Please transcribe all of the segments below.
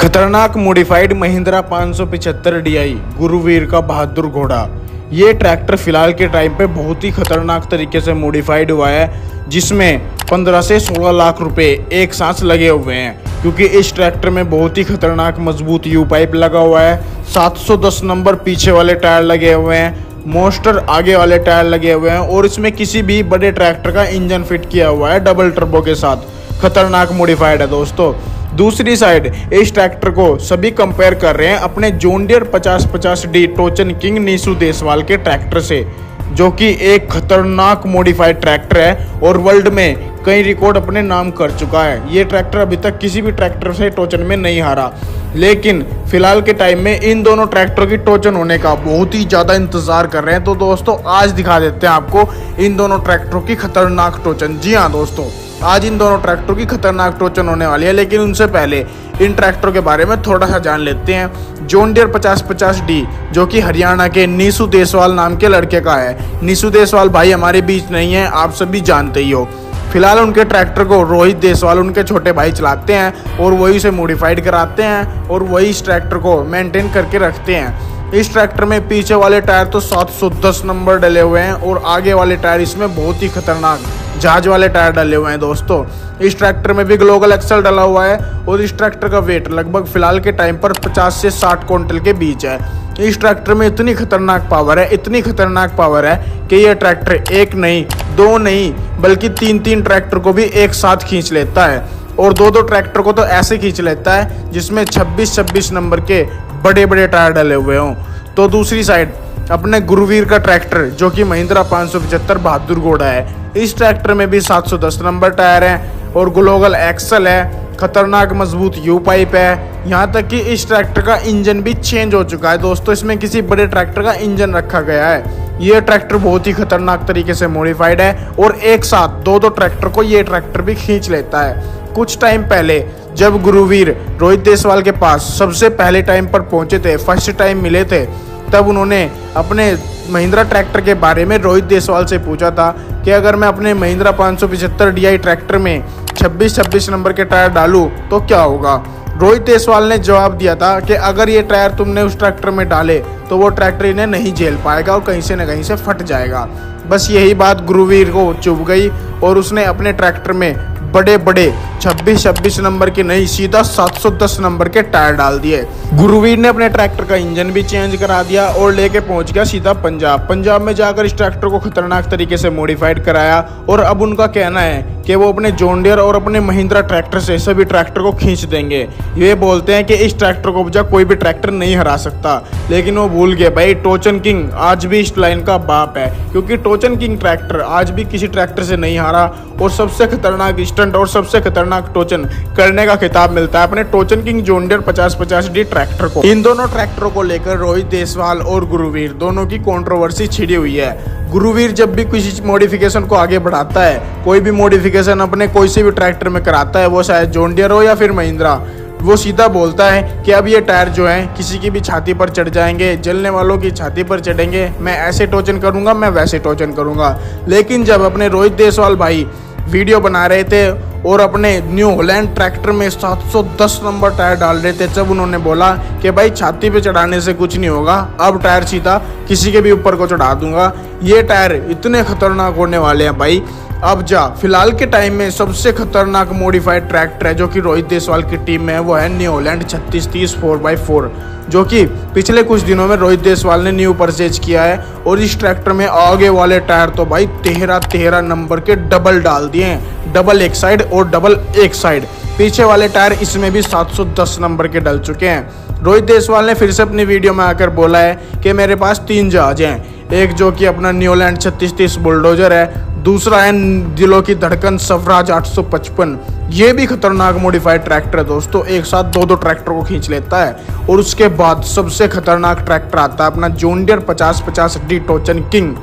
खतरनाक modified Mahindra 575 DI Gurveer का बहादुर घोड़ा। ये ट्रैक्टर फिलहाल के टाइम पे बहुत ही खतरनाक तरीके से मॉडिफाइड हुआ है, जिसमें 15 से 16 लाख रुपए एक साथ लगे हुए हैं, क्योंकि इस ट्रैक्टर में बहुत ही खतरनाक मजबूत यू पाइप लगा हुआ है। 710 नंबर पीछे वाले टायर लगे हुए हैं, मोस्टर आगे वाले टायर लगे हुए हैं और इसमें किसी भी बड़े ट्रैक्टर का इंजन फिट किया हुआ है डबल टर्बो के साथ। खतरनाक मॉडिफाइड है दोस्तों। दूसरी साइड इस ट्रैक्टर को सभी कंपेयर कर रहे हैं अपने जॉन डियर 5050D टोचन किंग नीसू देसवाल के ट्रैक्टर से, जो कि एक खतरनाक मॉडिफाइड ट्रैक्टर है और वर्ल्ड में कई रिकॉर्ड अपने नाम कर चुका है। ये ट्रैक्टर अभी तक किसी भी ट्रैक्टर से टोचन में नहीं हारा, लेकिन फिलहाल के टाइम में इन दोनों ट्रैक्टरों की टोचन होने का बहुत ही ज़्यादा इंतजार कर रहे हैं। तो दोस्तों आज दिखा देते हैं आपको इन दोनों ट्रैक्टरों की खतरनाक टोचन। जी हाँ दोस्तों, आज इन दोनों ट्रैक्टरों की खतरनाक टोचन होने वाली है, लेकिन उनसे पहले इन ट्रैक्टरों के बारे में थोड़ा सा जान लेते हैं। जॉन डियर 5050D जो कि हरियाणा के नीसू देसवाल नाम के लड़के का है। नीसू देसवाल भाई हमारे बीच नहीं है, आप सभी जानते ही हो। फिलहाल उनके ट्रैक्टर को रोहित देसवाल उनके छोटे भाई चलाते हैं और वही उसे मॉडिफाइड कराते हैं और वही इस ट्रैक्टर को मेंटेन करके रखते हैं। इस ट्रैक्टर में पीछे वाले टायर तो 710 नंबर डले हुए हैं और आगे वाले टायर इसमें बहुत ही खतरनाक जहाज वाले टायर डले हुए हैं दोस्तों। इस ट्रैक्टर में भी ग्लोबल एक्सल डला हुआ है और इस ट्रैक्टर का वेट लगभग फिलहाल के टाइम पर 50 से 60 क्विंटल के बीच है। इस ट्रैक्टर में इतनी खतरनाक पावर है, इतनी खतरनाक पावर है कि ये ट्रैक्टर एक नहीं, दो नहीं, बल्कि तीन ट्रैक्टर को भी एक साथ खींच लेता है और दो ट्रैक्टर को तो ऐसे खींच लेता है जिसमें 26 नंबर के बड़े बड़े टायर डले हुए हों। तो दूसरी साइड अपने गुरुवीर का ट्रैक्टर जो कि महिंद्रा 575 बहादुर घोड़ा है। इस ट्रैक्टर में भी 710 नंबर टायर हैं और ग्लोबल एक्सल है, खतरनाक मजबूत यू पाइप है। यहाँ तक कि इस ट्रैक्टर का इंजन भी चेंज हो चुका है दोस्तों, इसमें किसी बड़े ट्रैक्टर का इंजन रखा गया है। ये ट्रैक्टर बहुत ही खतरनाक तरीके से मॉडिफाइड है और एक साथ दो ट्रैक्टर को ये ट्रैक्टर भी खींच लेता है। कुछ टाइम पहले जब गुरुवीर रोहित देसवाल के पास सबसे पहले टाइम पर पहुंचे थे, फर्स्ट टाइम मिले थे, तब उन्होंने अपने महिंद्रा ट्रैक्टर के बारे में रोहित देसवाल से पूछा था कि अगर मैं अपने महिंद्रा 575 DI ट्रैक्टर में 26 नंबर के टायर डालूं तो क्या होगा। रोहित देसवाल ने जवाब दिया था कि अगर ये टायर तुमने उस ट्रैक्टर में डाले तो वो ट्रैक्टर इन्हें नहीं झेल पाएगा और कहीं से न कहीं से फट जाएगा। बस यही बात गुरुवीर को चुभ गई और उसने अपने ट्रैक्टर में बड़े 26 नंबर के नहीं, सीधा 710 नंबर के टायर डाल दिए। गुरुवीर ने अपने ट्रैक्टर का इंजन भी चेंज करा दिया और लेके पहुंच गया सीधा पंजाब में जाकर इस ट्रैक्टर को खतरनाक तरीके से मॉडिफाइड कराया और अब उनका कहना है कि वो अपने जॉन डियर और अपने महिंद्रा ट्रैक्टर से सभी ट्रैक्टर को खींच देंगे। ये बोलते हैं कि इस ट्रैक्टर को बजा कोई भी ट्रैक्टर नहीं हरा सकता, लेकिन वो भूल गए भाई टोचन किंग आज भी इस लाइन का बाप है, क्योंकि टोचन किंग ट्रैक्टर आज भी किसी ट्रैक्टर से नहीं हारा और सबसे खतरनाक स्टंट और सबसे खतरनाक टोचन करने का खिताब मिलता है अपने टोचन king John Deere 5050D tractor को। इन दोनों ट्रैक्टरों को लेकर रोहित देसवाल और गुरुवीर दोनों की कंट्रोवर्सी छिड़ी हुई है। गुरुवीर जब भी किसी मॉडिफिकेशन को आगे बढ़ाता है, कोई भी मॉडिफिकेशन अपने कोई से भी ट्रैक्टर में कराता है, वो शायद जॉन डियर हो या फिर महिंद्रा, वो सीधा बोलता है कि अब ये टायर जो हैं किसी की भी छाती पर चढ़ जाएंगे, जलने वालों की छाती पर चढ़ेंगे, मैं ऐसे टोचन करूंगा, मैं वैसे टोचन करूंगा। लेकिन जब अपने रोहित देसवाल भाई वीडियो बना रहे थे और अपने न्यू हॉलैंड ट्रैक्टर में 710 नंबर टायर डाल रहे थे, जब उन्होंने बोला कि भाई छाती पे चढ़ाने से कुछ नहीं होगा, अब टायर सीधा किसी के भी ऊपर को चढ़ा दूंगा, ये टायर इतने खतरनाक होने वाले हैं भाई। अब जा फिलहाल के टाइम में सबसे खतरनाक मॉडिफाइड ट्रैक्टर है जो कि रोहित देसवाल की टीम में है, वो है न्यू हॉलैंड 3630 4x4, जो कि पिछले कुछ दिनों में रोहित देसवाल ने न्यू परचेज किया है। और इस ट्रैक्टर में आगे वाले टायर तो भाई 13 नंबर के डबल डाल दिए हैं, डबल एक साइड और डबल एक साइड। पीछे वाले टायर इसमें भी 710 नंबर के डल चुके हैं। रोहित देसवाल ने फिर से अपनी वीडियो में आकर बोला है कि मेरे पास 3 जहाज हैं, एक जो कि अपना न्यू हॉलैंड 3630 बुलडोजर है, दूसरा है दिलों की धड़कन स्वराज 855। ये भी खतरनाक मॉडिफाइड ट्रैक्टर है दोस्तों, एक साथ दो ट्रैक्टर को खींच लेता है। और उसके बाद सबसे खतरनाक ट्रैक्टर आता है अपना जॉन डियर 5050D टोचन किंग,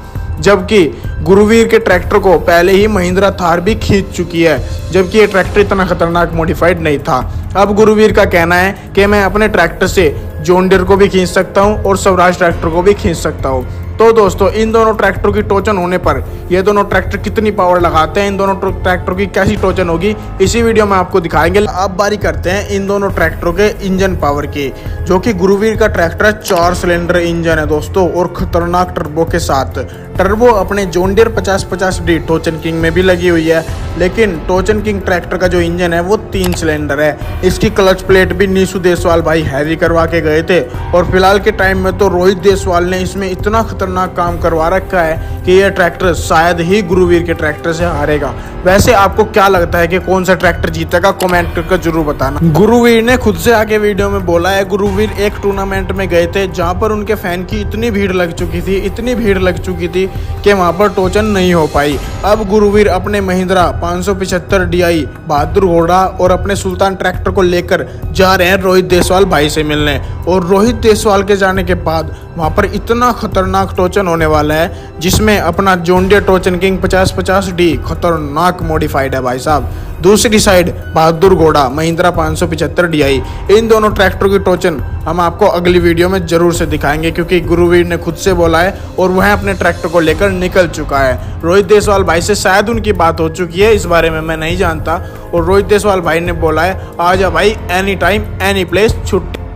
जबकि गुरुवीर के ट्रैक्टर को पहले ही महिंद्रा थार भी खींच चुकी है, जबकि ये ट्रैक्टर इतना खतरनाक मॉडिफाइड नहीं था। अब गुरुवीर का कहना है कि मैं अपने ट्रैक्टर से जॉन डियर को भी खींच सकता हूँ और स्वराज ट्रैक्टर को भी खींच सकता हूँ। तो दोस्तों इन दोनों ट्रैक्टर की टोचन होने पर ये दोनों ट्रैक्टर कितनी पावर लगाते हैं, इन दोनों ट्रैक्टर की कैसी टोचन होगी, इसी वीडियो में आपको दिखाएंगे। अब बारी करते हैं इन दोनों ट्रैक्टरों के इंजन पावर की, जो कि गुरुवीर का ट्रैक्टर 4 सिलेंडर इंजन है दोस्तों, और खतरनाक टर्बो के साथ। टर्बो अपने जॉन डियर 5050D टोचन किंग में भी लगी हुई है, लेकिन टोचन किंग ट्रैक्टर का जो इंजन है वो 3 सिलेंडर है। इसकी क्लच प्लेट भी नीसू देसवाल भाई हैवी करवा के गए थे, और फिलहाल के टाइम में तो रोहित देसवाल ने इसमें इतना खतरनाक काम करवा रखा है कि यह ट्रैक्टर शायद ही गुरुवीर के ट्रैक्टर से हारेगा। वैसे आपको क्या लगता है कि कौन सा ट्रैक्टर जीतेगा, कमेंट करके जरूर बताना। गुरुवीर ने खुद से आगे वीडियो में बोला है, गुरुवीर एक टूर्नामेंट में गए थे जहां पर उनके फैन की इतनी भीड़ लग चुकी थी कि वहां पर टोचन नहीं हो पाई। अब गुरुवीर अपने महिंद्रा 575DI बहादुर घोड़ा और अपने सुल्तान ट्रैक्टर को लेकर जा रहे हैं रोहित देसवाल भाई से मिलने, और रोहित देसवाल के जाने के बाद वहां पर इतना खतरनाक टोचन होने वाला है, जिसमें अपना जॉन डियर टोचन किंग 5050D खतरनाक मॉडिफाइड है भाई साहब। दूसरी साइड बहादुर घोड़ा महिंद्रा 575DI, इन दोनों ट्रैक्टरों की टोचन हम आपको अगली वीडियो में जरूर से दिखाएंगे, क्योंकि गुरुवीर ने खुद से बोला है और वह अपने ट्रैक्टर को लेकर निकल चुका है। रोहित देसवाल भाई से शायद उनकी बात हो चुकी है, इस बारे में मैं नहीं जानता, और रोहित देसवाल भाई ने बोला है, आ जा भाई, एनी टाइम एनी प्लेस, छुट्टी।